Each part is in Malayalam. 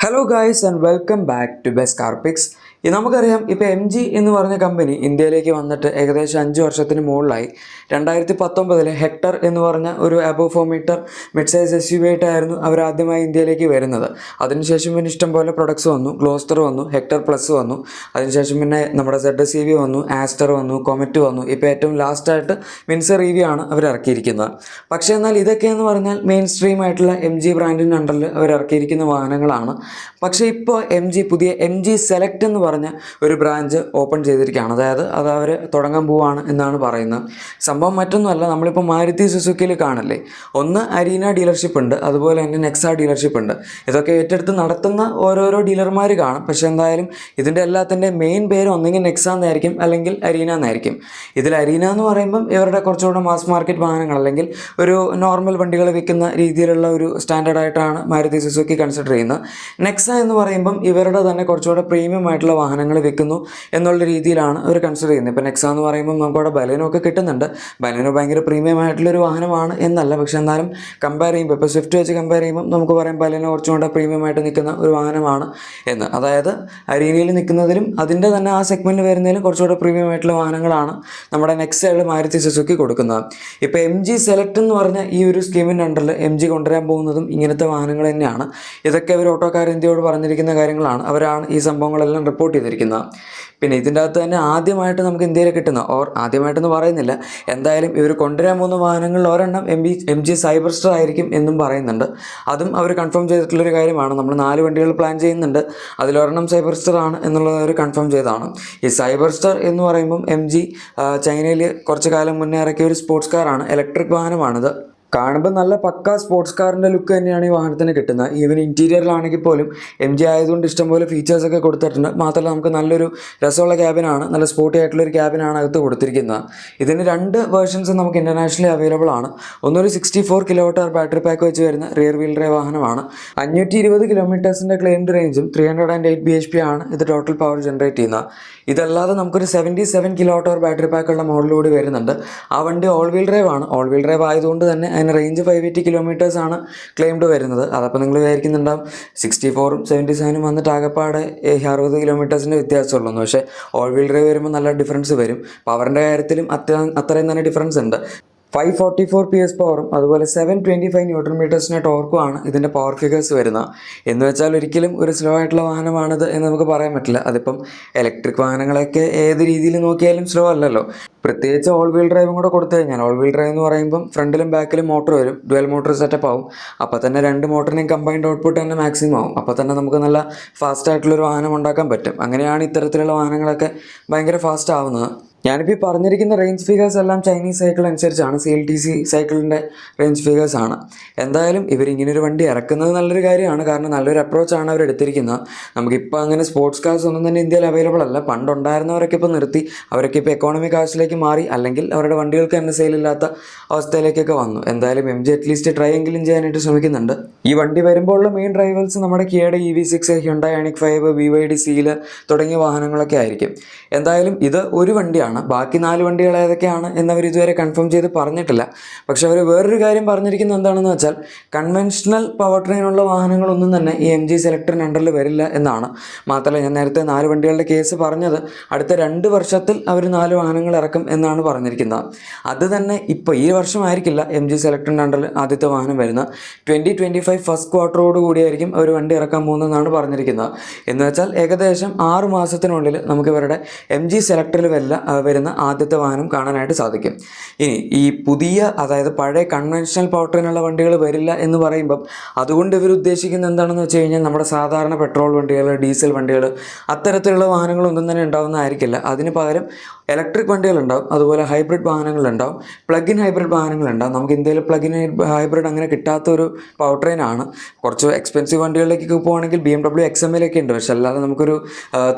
Hello guys and welcome back to Best Car Picks. നമുക്കറിയാം ഇപ്പോൾ എം ജി എന്ന് പറഞ്ഞ കമ്പനി ഇന്ത്യയിലേക്ക് വന്നിട്ട് ഏകദേശം 5 വർഷത്തിന് മുകളിലായി. 2019 ഹെക്ടർ എന്ന് പറഞ്ഞ ഒരു above 4 metre mid size S U V ആയിട്ടായിരുന്നു അവർ ആദ്യമായി ഇന്ത്യയിലേക്ക് വരുന്നത്. അതിനുശേഷം പിന്നെ ഇഷ്ടംപോലെ പ്രൊഡക്ട്സ് വന്നു. ഗ്ലോസ്റ്റർ വന്നു, ഹെക്ടർ പ്ലസ് വന്നു, അതിനുശേഷം പിന്നെ നമ്മുടെ ZSEV വന്നു, ആസ്റ്റർ വന്നു, കൊമറ്റ് വന്നു, ഇപ്പോൾ ഏറ്റവും ലാസ്റ്റായിട്ട് വിൻസർ EV ആണ് അവർ ഇറക്കിയിരിക്കുന്നത്. പക്ഷേ എന്നാൽ ഇതൊക്കെയെന്ന് പറഞ്ഞാൽ മെയിൻ സ്ട്രീം ആയിട്ടുള്ള എം ജി ബ്രാൻഡിൻ്റെ അണ്ടറിൽ അവർ ഇറക്കിയിരിക്കുന്ന വാഹനങ്ങളാണ്. പക്ഷേ ഇപ്പോൾ പുതിയ എം ജി സെലക്ട് എന്ന് പറഞ്ഞ ഒരു ബ്രാഞ്ച് ഓപ്പൺ ചെയ്തിരിക്കുകയാണ്. അതായത് അത് അവർ തുടങ്ങാൻ പോവുകയാണ് എന്നാണ് പറയുന്നത്. സംഭവം മറ്റൊന്നുമല്ല, നമ്മളിപ്പോൾ മാരുതി സുസുക്കിയിൽ കാണില്ലേ, ഒന്ന് അരീന ഡീലർഷിപ്പ് ഉണ്ട്, അതുപോലെ തന്നെ നെക്സ ഡീലർഷിപ്പ് ഉണ്ട്. ഇതൊക്കെ ഏറ്റെടുത്ത് നടത്തുന്ന ഓരോരോ ഡീലർമാർ കാണും. പക്ഷേ എന്തായാലും ഇതിൻ്റെ എല്ലാത്തിൻ്റെ മെയിൻ പേര് ഒന്നെങ്കിൽ നെക്സ എന്നായിരിക്കും, അല്ലെങ്കിൽ അരീന എന്നായിരിക്കും. ഇതിൽ അരീന എന്ന് പറയുമ്പം ഇവരുടെ കുറച്ചുകൂടെ മാസ് മാർക്കറ്റ് വാഹനങ്ങൾ അല്ലെങ്കിൽ ഒരു നോർമൽ വണ്ടികൾ വിൽക്കുന്ന രീതിയിലുള്ള ഒരു സ്റ്റാൻഡേർഡായിട്ടാണ് മാരുതി സുസുക്കി കൺസിഡർ ചെയ്യുന്നത്. നെക്സ എന്ന് പറയുമ്പം ഇവരുടെ തന്നെ കുറച്ചുകൂടെ പ്രീമിയം ആയിട്ടുള്ള വാഹനങ്ങൾ വിൽക്കുന്നു എന്നുള്ള രീതിയിലാണ് അവർ കൺസിഡർ ചെയ്യുന്നത്. ഇപ്പോൾ നെക്സ എന്ന് പറയുമ്പോൾ നമുക്കവിടെ ബലേനോ ഒക്കെ കിട്ടുന്നുണ്ട്. ബലേനോ ഭയങ്കര പ്രീമിയം ആയിട്ടുള്ളൊരു വാഹനമാണ് എന്നല്ല, പക്ഷേ എന്നാലും കമ്പയർ ചെയ്യുമ്പോൾ ഇപ്പോൾ സ്വിഫ്റ്റ് വെച്ച് കമ്പയർ ചെയ്യുമ്പോൾ നമുക്ക് പറയാം ബലേനോ കുറച്ചുകൂടെ പ്രീമിയം ആയിട്ട് നിൽക്കുന്ന ഒരു വാഹനമാണ് എന്ന്. അതായത് അരീനയിൽ നിൽക്കുന്നതിലും അതിൻ്റെ തന്നെ ആ സെഗ്മെൻറ്റ് വരുന്നതിലും കുറച്ചുകൂടെ പ്രീമിയം ആയിട്ടുള്ള വാഹനങ്ങളാണ് നമ്മുടെ നെക്സയിൽ മാരുതി സുസുക്കി കൊടുക്കുന്നത്. ഇപ്പോൾ എം ജി സെലക്ട് എന്ന് പറഞ്ഞ ഈ ഒരു സ്കീമിൻ്റെ അണ്ടറിൽ എം ജി കൊണ്ടുവരാൻ പോകുന്നതും ഇങ്ങനത്തെ വാഹനങ്ങൾ തന്നെയാണ്. ഇതൊക്കെ അവർ ഓട്ടോക്കാർ ഇന്ത്യയോട് പറഞ്ഞിരിക്കുന്ന കാര്യങ്ങളാണ്. അവരാണ് ഈ സംഭവങ്ങളെല്ലാം റിപ്പോർട്ട് ചെയ്തിരിക്കുന്നത്. പിന്നെ ഇതിൻ്റെ അകത്ത് തന്നെ ആദ്യമായിട്ട് നമുക്ക് ഇന്ത്യയിൽ കിട്ടുന്ന ആദ്യമായിട്ടെന്ന് പറയുന്നില്ല, എന്തായാലും ഇവർ കൊണ്ടുവരാൻ പോകുന്ന വാഹനങ്ങളിൽ ഒരെണ്ണം എം ജി സൈബർ സ്റ്റാർ ആയിരിക്കും എന്നും പറയുന്നുണ്ട്. അതും അവർ കൺഫേം ചെയ്തിട്ടുള്ളൊരു കാര്യമാണ്. നമ്മൾ 4 വണ്ടികൾ പ്ലാൻ ചെയ്യുന്നുണ്ട്, അതിലൊരെണ്ണം സൈബർ സ്റ്റാർ ആണ് എന്നുള്ളത് അവർ കൺഫേം ചെയ്തതാണ്. ഈ സൈബർ സ്റ്റാർ എന്ന് പറയുമ്പം എം ജി ചൈനയിൽ കുറച്ച് കാലം മുന്നേ ഇറക്കിയ ഒരു സ്പോർട്സ് കാറാണ്, ഇലക്ട്രിക് വാഹനമാണിത്. കാണുമ്പോൾ നല്ല പക്ക സ്പോർട്സ് കാറിൻ്റെ ലുക്ക് തന്നെയാണ് ഈ വാഹനത്തിന് കിട്ടുന്നത്. ഈവൻ ഇൻറ്റീരിയറിലാണെങ്കിൽ പോലും എം ജി ആയതുകൊണ്ട് ഇഷ്ടംപോലെ ഫീച്ചേഴ്സൊക്കെ കൊടുത്തിട്ടുണ്ട്. മാത്രമല്ല നമുക്ക് നല്ലൊരു രസമുള്ള ക്യാബിനാണ്, നല്ല സ്പോർട്ടി ആയിട്ടുള്ളൊരു ക്യാബിനാണ് അകത്ത് കൊടുത്തിരിക്കുന്നത്. ഇതിന് 2 വേർഷൻസ് നമുക്ക് ഇൻ്റർനാഷണലി അവൈലബിൾ ആണ്. ഒന്നൊരു 64 kWh ബാറ്ററി പാക്ക് വെച്ച് വരുന്ന റിയർ വീൽ ഡ്രൈവ് വാഹനമാണ്. 520 കിലോമീറ്റേഴ്സിൻ്റെ ക്ലെയിംഡ് റേഞ്ചും 308 bhp ആണ് ഇത് ടോട്ടൽ പവർ ജനറേറ്റ് ചെയ്യുന്നത്. ഇതല്ലാതെ നമുക്കൊരു 77 kWh ബാറ്ററി പാക്കുള്ള മോഡലിലൂടെ വരുന്നുണ്ട്. ആ വണ്ടി ഓൾ വീൽ ഡ്രൈവ് ആണ്. ഓൾ വീൽ ഡ്രൈവ് ആയതുകൊണ്ട് തന്നെ അതിന് റേഞ്ച് 580 km ആണ് ക്ലെയിംഡ് വരുന്നത്. അതപ്പോൾ നിങ്ങൾ വിചാരിക്കുന്നുണ്ടാവും 64ഉം 77ഉം വന്നിട്ട് ആകെപ്പാടെ 60 km വ്യത്യാസമുള്ളൂ. പക്ഷേ ഓൾ വീൽ ഡ്രൈവ് വരുമ്പോൾ നല്ല ഡിഫറൻസ് വരും. പവറിൻ്റെ കാര്യത്തിലും അത്രയും തന്നെ ഡിഫറൻസ് ഉണ്ട്. 544 PS പവറും അതുപോലെ 725 Nm ടോർക്കുമാണ് ഇതിൻ്റെ പവർ ഫിഗേഴ്സ് വരുന്നത്. എന്ന് വെച്ചാൽ ഒരിക്കലും ഒരു സ്ലോ ആയിട്ടുള്ള വാഹനമാണിത് എന്ന് നമുക്ക് പറയാൻ പറ്റില്ല. അതിപ്പം ഇലക്ട്രിക് വാഹനങ്ങളൊക്കെ ഏത് രീതിയിൽ നോക്കിയാലും സ്ലോ അല്ലല്ലോ. പ്രത്യേകിച്ച് ഓൾ വീൽ ഡ്രൈവും കൂടെ കൊടുത്തു കഴിഞ്ഞാൽ, ഓൾ വീൽ ഡ്രൈവ് എന്ന് പറയുമ്പം ഫ്രണ്ടിലും ബാക്കിലും മോട്ടർ വരും, ഡുവൽ മോട്ടർ സെറ്റപ്പ് ആവും. അപ്പോൾ തന്നെ 2 മോട്ടറിനെയും കമ്പൈൻഡ് ഔട്ട്പുട്ട് തന്നെ മാക്സിമം ആവും. അപ്പോൾ തന്നെ നമുക്ക് നല്ല ഫാസ്റ്റ് ആയിട്ടുള്ളൊരു വാഹനം ഉണ്ടാക്കാൻ പറ്റും. അങ്ങനെയാണ് ഇത്തരത്തിലുള്ള വാഹനങ്ങളൊക്കെ ഭയങ്കര ഫാസ്റ്റ് ആവുന്നത്. ഞാനിപ്പോൾ ഈ പറഞ്ഞിരിക്കുന്ന റേഞ്ച് ഫിഗേഴ്സ് എല്ലാം ചൈനീസ് സൈക്കിൾ അനുസരിച്ചാണ്, CLTC സൈക്കിളിൻ്റെ റേഞ്ച് ഫിഗേഴ്സ് ആണ്. എന്തായാലും ഇവരിങ്ങനൊരു വണ്ടി ഇറക്കുന്നത് നല്ലൊരു കാര്യമാണ്. കാരണം നല്ലൊരു അപ്രോച്ചാണ് അവർ എടുത്തിരിക്കുന്നത്. നമുക്കിപ്പോൾ അങ്ങനെ സ്പോർട്സ് കാർസ് ഒന്നും തന്നെ ഇന്ത്യയിൽ അവൈലബിൾ അല്ല. പണ്ടുണ്ടായിരുന്നവരൊക്കെ ഇപ്പോൾ നിർത്തി, അവരൊക്കെ ഇപ്പോൾ എക്കോണമി കാർസിലേക്ക് മാറി, അല്ലെങ്കിൽ അവരുടെ വണ്ടികൾക്ക് തന്നെ സെയിലില്ലാത്ത അവസ്ഥയിലേക്കൊക്കെ വന്നു. എന്തായാലും എം ജി അറ്റ്ലീസ്റ്റ് ട്രൈ എങ്കിലും ചെയ്യാനായിട്ട് ശ്രമിക്കുന്നുണ്ട്. ഈ വണ്ടി വരുമ്പോഴുള്ള മെയിൻ റൈവൽസ് നമ്മുടെ കിയയുടെ EV6, ഹ്യുണ്ടായി ഐണിക് 5, BYD സീൽ തുടങ്ങിയ വാഹനങ്ങളൊക്കെ ആയിരിക്കും. എന്തായാലും ഇത് ഒരു വണ്ടിയാണ്. ബാക്കി 4 വണ്ടികൾ ഏതൊക്കെയാണ് എന്നവർ ഇതുവരെ കൺഫേം ചെയ്ത് പറഞ്ഞിട്ടില്ല. പക്ഷെ അവർ വേറൊരു കാര്യം പറഞ്ഞിരിക്കുന്നത് എന്താണെന്ന് വെച്ചാൽ, കൺവെൻഷണൽ പവർ ട്രെയിനുള്ള വാഹനങ്ങളൊന്നും തന്നെ ഈ എം ജി സെലക്ടറിന് അണ്ടറിൽ വരില്ല എന്നാണ്. മാത്രമല്ല, ഞാൻ നേരത്തെ 4 വണ്ടികളുടെ കേസ് പറഞ്ഞത് അടുത്ത 2 വർഷത്തിൽ അവർ 4 വാഹനങ്ങൾ ഇറക്കും എന്നാണ് പറഞ്ഞിരിക്കുന്നത്. അത് തന്നെ ഇപ്പോൾ ഈ വർഷമായിരിക്കില്ല എം ജി സെലക്ടറിൻ്റെ അണ്ടറിൽ ആദ്യത്തെ വാഹനം വരുന്നത്. 2025 ഫസ്റ്റ് ക്വാർട്ടറോട് കൂടിയായിരിക്കും അവർ വണ്ടി ഇറക്കാൻ പോകുന്നതെന്നാണ് പറഞ്ഞിരിക്കുന്നത്. എന്ന് വെച്ചാൽ ഏകദേശം 6 മാസത്തിനുള്ളിൽ നമുക്ക് ഇവരുടെ എം ജി സെലക്ടറിൽ വരുന്ന ആദ്യത്തെ വാഹനം കാണാനായിട്ട് സാധിക്കും. ഇനി ഈ പുതിയ, അതായത് പഴയ കൺവെൻഷണൽ പവർ ട്രെയിനുള്ള വണ്ടികൾ വരില്ല എന്ന് പറയുമ്പം അതുകൊണ്ട് ഇവർ ഉദ്ദേശിക്കുന്നത് എന്താണെന്ന് വെച്ച് കഴിഞ്ഞാൽ, നമ്മുടെ സാധാരണ പെട്രോൾ വണ്ടികൾ, ഡീസൽ വണ്ടികൾ, അത്തരത്തിലുള്ള വാഹനങ്ങളൊന്നും തന്നെ ഉണ്ടാകുന്നതായിരിക്കില്ല. അതിന് പകരം ഇലക്ട്രിക് വണ്ടികളുണ്ടാവും, അതുപോലെ ഹൈബ്രിഡ് വാഹനങ്ങളുണ്ടാവും, പ്ലഗ് ഇൻ ഹൈബ്രിഡ് വാഹനങ്ങളുണ്ടാവും. നമുക്ക് ഇന്ത്യയിൽ പ്ലഗ് ഇൻ ഹൈബ്രിഡ് അങ്ങനെ കിട്ടാത്തൊരു പവർ ട്രെയിനാണ്. കുറച്ച് എക്സ്പെൻസീവ് വണ്ടികളിലേക്കൊക്കെ പോകുകയാണെങ്കിൽ BMW XMLൊക്കെ ഉണ്ട്. പക്ഷെ അല്ലാതെ നമുക്കൊരു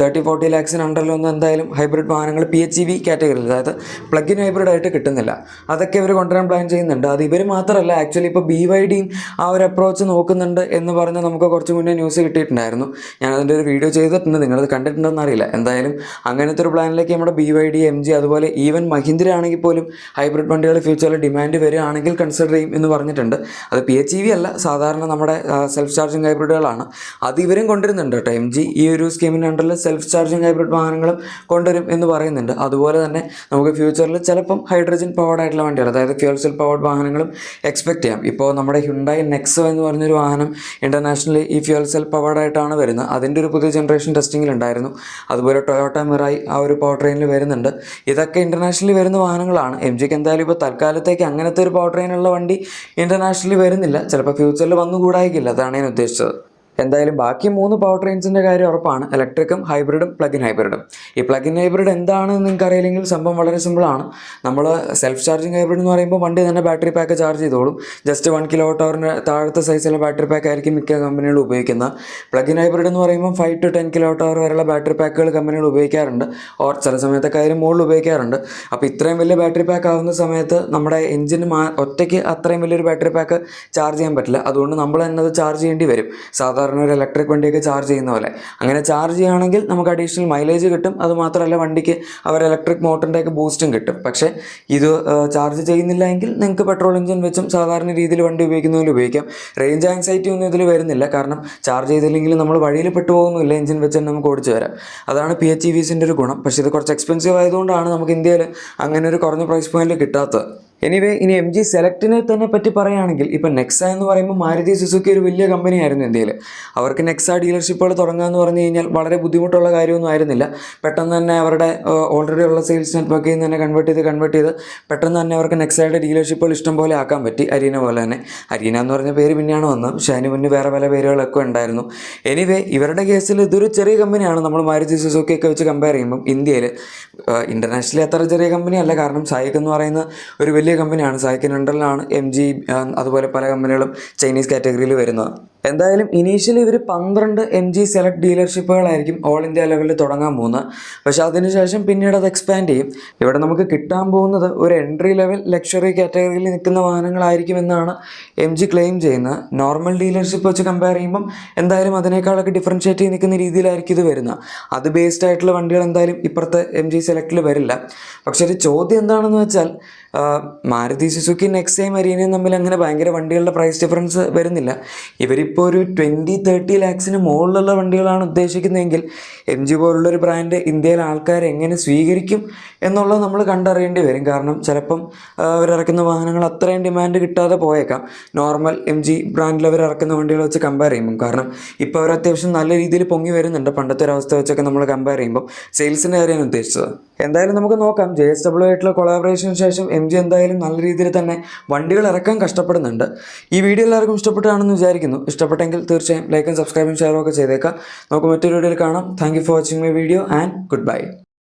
30-40 ലാക്സിന് അണ്ടറിലൊന്നും എന്തായാലും ഹൈബ്രിഡ് വാഹനങ്ങൾ PHEV കാറ്റഗറിയിൽ, അതായത് പ്ലഗ് ഇൻ ഹൈബ്രിഡ് ആയിട്ട് കിട്ടുന്നില്ല. അതൊക്കെ ഇവർ കൊണ്ടുവരാൻ പ്ലാൻ ചെയ്യുന്നുണ്ട്. അത് ഇവർ മാത്രമല്ല, ആക്ച്വലി ഇപ്പോൾ BYDയും ആ ഒരു അപ്രോച്ച് നോക്കുന്നുണ്ട് എന്ന് പറഞ്ഞ് നമുക്ക് കുറച്ച് മുന്നേ ന്യൂസ് കിട്ടിയിട്ടുണ്ടായിരുന്നു. ഞാനതിൻ്റെ ഒരു വീഡിയോ ചെയ്തിട്ടുണ്ട്, നിങ്ങളത് കണ്ടിട്ടുണ്ടെന്ന് അറിയില്ല. എന്തായാലും അങ്ങനത്തെ ഒരു പ്ലാനിലേക്ക് നമ്മുടെ BYD MG അതുപോലെ ഈവൻ മഹീന്ദ്ര ആണെങ്കിൽ പോലും ഹൈബ്രിഡ് വണ്ടികൾ ഫ്യൂച്ചറിൽ ഡിമാൻഡ് വരികയാണെങ്കിൽ കൺസിഡർ ചെയ്യും എന്ന് പറഞ്ഞിട്ടുണ്ട്. അത് PHEV അല്ല, സാധാരണ നമ്മുടെ സെൽഫ് ചാർജിങ് ഹൈബ്രിഡുകളാണ്. അത് ഇവരും കൊണ്ടുവരുന്നുണ്ട് കേട്ടോ. MG ഈ ഒരു സ്കീമിൻ്റെ അണ്ടറിൽ സെൽഫ് ചാർജിങ് ഹൈബ്രിഡ് വാഹനങ്ങളും കൊണ്ടുവരും എന്ന് പറയുന്നുണ്ട്. അതുപോലെ തന്നെ നമുക്ക് ഫ്യൂച്ചറിൽ ചിലപ്പം ഹൈഡ്രജൻ പവർഡ് ആയിട്ടുള്ള വണ്ടികൾ, അതായത് ഫ്യൂൽ സെൽ പവർഡ് വാഹനങ്ങളും എക്സ്പെക്ട് ചെയ്യാം. ഇപ്പോൾ നമ്മുടെ ഹ്യുണ്ടായി നെക്സോ എന്ന് പറഞ്ഞൊരു വാഹനം ഇൻ്റർനാഷണലി ഈ ഫ്യൂൽ സെൽ പവർഡ് ആയിട്ടാണ് വരുന്നത്. അതിൻ്റെ ഒരു പുതിയ ജനറേഷൻ ടെസ്റ്റിങ്ങിലുണ്ടായിരുന്നു. അതുപോലെ ടൊയോട്ട മിറായി ആ ഒരു പവർ ട്രെയിനിൽ വരുന്നുണ്ട്. ഇതൊക്കെ ഇൻ്റർനാഷണലി വരുന്ന വാഹനങ്ങളാണ്. MGക്ക് എന്തായാലും ഇപ്പോൾ തൽക്കാലത്തേക്ക് അങ്ങനത്തെ ഒരു പവർ ട്രെയിനുള്ള വണ്ടി ഇൻ്റർനാഷണലി വരുന്നില്ല. ചിലപ്പോൾ ഫ്യൂച്ചറിൽ വന്നുകൂടായിക്കില്ല. അതാണ് ഞാൻ ഉദ്ദേശിച്ചത്. എന്തായാലും ബാക്കി 3 പവർ ട്രെയിൻസിൻ്റെ കാര്യം ഉറപ്പാണ്, ഇലക്ട്രിക്കും ഹൈബ്രിഡും പ്ലഗ്-ഇൻ ഹൈബ്രിഡും. ഈ പ്ലഗ്-ഇൻ ഹൈബ്രിഡ് എന്താണെന്ന് നിങ്ങൾക്ക് അറിയില്ലെങ്കിൽ സംഭവം വളരെ സിമ്പിളാണ്. നമ്മൾ സെൽഫ് ചാർജിങ് ഹൈബ്രിഡ് എന്ന് പറയുമ്പോൾ വണ്ടി തന്നെ ബാറ്ററി പാക്ക് ചാർജ് ചെയ്തോളും. ജസ്റ്റ് 1 kWh താഴത്തെ സൈസിലെ ബാറ്ററി പാക്ക് ആയിരിക്കും മിക്ക കമ്പനികളും ഉപയോഗിക്കുന്നത്. പ്ലഗ്-ഇൻ ഹൈബ്രിഡ് എന്ന് പറയുമ്പോൾ 5 to 10 kWh വരെയുള്ള ബാറ്ററി പാക്കുകൾ കമ്പനികൾ ഉപയോഗിക്കാറുണ്ട്, ഓർ ചില സമയത്തൊക്കെ അതിന് മുകളിൽ ഉപയോഗിക്കാറുണ്ട്. അപ്പോൾ ഇത്രയും വലിയ ബാറ്ററി പാക്ക് ആവുന്ന സമയത്ത് നമ്മുടെ എഞ്ചിന് ഒറ്റയ്ക്ക് അത്രയും വലിയൊരു ബാറ്ററി പാക്ക് ചാർജ് ചെയ്യാൻ പറ്റില്ല. അതുകൊണ്ട് നമ്മൾ തന്നെ അത് ചാർജ് ചെയ്യേണ്ടി വരും, സാധാരണ ഒരു ഇലക്ട്രിക് വണ്ടിയൊക്കെ ചാർജ് ചെയ്യുന്ന പോലെ. അങ്ങനെ ചാർജ് ചെയ്യുകയാണെങ്കിൽ നമുക്ക് അഡീഷണൽ മൈലേജ് കിട്ടും. അതുമാത്രമല്ല വണ്ടിക്ക് അവർ ഇലക്ട്രിക് മോട്ടറിൻ്റെയൊക്കെ ബൂസ്റ്റും കിട്ടും. പക്ഷേ ഇത് ചാർജ് ചെയ്യുന്നില്ല എങ്കിൽ നിങ്ങൾക്ക് പെട്രോൾ എഞ്ചിൻ വെച്ചും സാധാരണ രീതിയിൽ വണ്ടി ഉപയോഗിക്കുന്നതിൽ ഉപയോഗിക്കാം. റേഞ്ച് ആൻസൈറ്റി ഒന്നും ഇതിൽ വരുന്നില്ല, കാരണം ചാർജ് ചെയ്തില്ലെങ്കിൽ നമ്മൾ വഴിയിൽ പെട്ടുപോകുന്നില്ല, എഞ്ചിൻ വെച്ച് തന്നെ നമുക്ക് ഓടിച്ചു വരാം. അതാണ് PHEVസിൻ്റെ ഒരു ഗുണം. പക്ഷേ ഇത് കുറച്ച് എക്സ്പെൻസീവ് ആയതുകൊണ്ടാണ് നമുക്ക് ഇന്ത്യയിൽ അങ്ങനെ ഒരു കുറഞ്ഞ പ്രൈസ് പോയിന്റിൽ കിട്ടാത്തത്. എനിവേ, ഇനി MG സെലക്റ്റിനെ തന്നെ പറ്റി പറയുകയാണെങ്കിൽ, ഇപ്പോൾ നെക്സ എന്ന് പറയുമ്പോൾ മാരുതി സുസുക്കി ഒരു വലിയ കമ്പനിയായിരുന്നു ഇന്ത്യയിൽ. അവർക്ക് നെക്സ ഡീലർഷിപ്പുകൾ തുടങ്ങുക എന്ന് പറഞ്ഞു കഴിഞ്ഞാൽ വളരെ ബുദ്ധിമുട്ടുള്ള കാര്യമൊന്നും ആയിരുന്നില്ല. പെട്ടെന്ന് തന്നെ അവരുടെ ഓൾറെഡി ഉള്ള സെയിൽസ് നെറ്റ്വർക്കിൽ നിന്ന് തന്നെ കൺവേർട്ട് ചെയ്ത് പെട്ടെന്ന് തന്നെ അവർക്ക് നെക്സയുടെ ഡീലർഷിപ്പുകൾ ഇഷ്ടം പോലെ ആക്കാൻ പറ്റി. അരീന പോലെ തന്നെ. അരീന എന്ന് പറഞ്ഞ പേര് പിന്നെയാണ് വന്നത്, പക്ഷേ അതിന് മുന്നേ വേറെ പല പേരുകളൊക്കെ ഉണ്ടായിരുന്നു. എനിവേ, ഇവരുടെ കേസിൽ ഇതൊരു ചെറിയ കമ്പനിയാണ്. നമ്മൾ മാരുതി സുസുക്കിയൊക്കെ വെച്ച് കമ്പയർ ചെയ്യുമ്പം ഇന്ത്യയിൽ ഇൻ്റർനാഷണലി അത്ര ചെറിയ കമ്പനിയല്ല, കാരണം സായിക്ക് എന്ന് പറയുന്ന ഒരു വലിയ കമ്പനിയാണ്. സായിക്കിന് അണ്ടറിലാണ് MG അതുപോലെ പല കമ്പനികളും ചൈനീസ് കാറ്റഗറിയിൽ വരുന്നത്. എന്തായാലും ഇനീഷ്യലി ഇവർ 12 MG സെലക്ട് ഡീലർഷിപ്പുകളായിരിക്കും ഓൾ ഇന്ത്യ ലെവലിൽ തുടങ്ങാൻ പോകുന്നത്. പക്ഷേ അതിനുശേഷം പിന്നീട് അത് എക്സ്പാൻഡ് ചെയ്യും. ഇവിടെ നമുക്ക് കിട്ടാൻ പോകുന്നത് ഒരു എൻട്രി ലെവൽ ലക്ഷറി കാറ്റഗറിയിൽ നിൽക്കുന്ന വാഹനങ്ങളായിരിക്കുമെന്നാണ് MG ക്ലെയിം ചെയ്യുന്നത്. നോർമൽ ഡീലർഷിപ്പ് വെച്ച് കമ്പയർ ചെയ്യുമ്പം എന്തായാലും അതിനേക്കാളൊക്കെ ഡിഫറൻഷ്യേറ്റ് ചെയ്ത് നിൽക്കുന്ന രീതിയിലായിരിക്കും ഇത് വരുന്നത്. അത് ബേസ്ഡ് ആയിട്ടുള്ള വണ്ടികൾ എന്തായാലും ഇപ്പുറത്തെ MG സെലക്റ്റിൽ വരില്ല. പക്ഷേ ഒരു ചോദ്യം എന്താണെന്ന് വെച്ചാൽ, മാരുതി സുസുക്കി നെക്സയും അരീനയും തമ്മിൽ അങ്ങനെ ഭയങ്കര വണ്ടികളുടെ പ്രൈസ് ഡിഫറൻസ് വരുന്നില്ല. ഇവരിപ്പോൾ ഒരു 20-30 ലാക്സിന് മുകളിലുള്ള വണ്ടികളാണ് ഉദ്ദേശിക്കുന്നതെങ്കിൽ MG പോലുള്ളൊരു ബ്രാൻഡ് ഇന്ത്യയിലെ ആൾക്കാർ എങ്ങനെ സ്വീകരിക്കും എന്നുള്ളത് നമ്മൾ കണ്ടറിയേണ്ടി വരും. കാരണം ചിലപ്പം അവരിറക്കുന്ന വാഹനങ്ങൾ അത്രയും ഡിമാൻഡ് കിട്ടാതെ പോയേക്കാം നോർമൽ MG ബ്രാൻഡിൽ അവർ ഇറക്കുന്ന വണ്ടികൾ വെച്ച് കമ്പയർ ചെയ്യുമ്പം. കാരണം ഇപ്പോൾ അവർ അത്യാവശ്യം നല്ല രീതിയിൽ പൊങ്ങി വരുന്നുണ്ട് പണ്ടത്തെ ഒരു അവസ്ഥ വെച്ചൊക്കെ നമ്മൾ കമ്പയർ ചെയ്യുമ്പോൾ. സെയിൽസിൻ്റെ കാര്യമാണ് ഉദ്ദേശിച്ചത്. എന്തായാലും നമുക്ക് നോക്കാം. JSW ആയിട്ടുള്ള കൊളാബറേഷന് ശേഷം MG എന്തായാലും നല്ല രീതിയിൽ തന്നെ വണ്ടികൾ ഇറക്കാൻ കഷ്ടപ്പെടുന്നുണ്ട്. ഈ വീഡിയോ എല്ലാവർക്കും ഇഷ്ടപ്പെട്ടാണെന്ന് വിചാരിക്കുന്നു. ഇഷ്ടപ്പെട്ടെങ്കിൽ തീർച്ചയായും ലൈക്കും സബ്സ്ക്രൈബും ഷെയറും ഒക്കെ ചെയ്തേക്കാം. നമുക്ക് മറ്റൊരു വീഡിയോയിൽ കാണാം. Thank you for watching my video and good bye.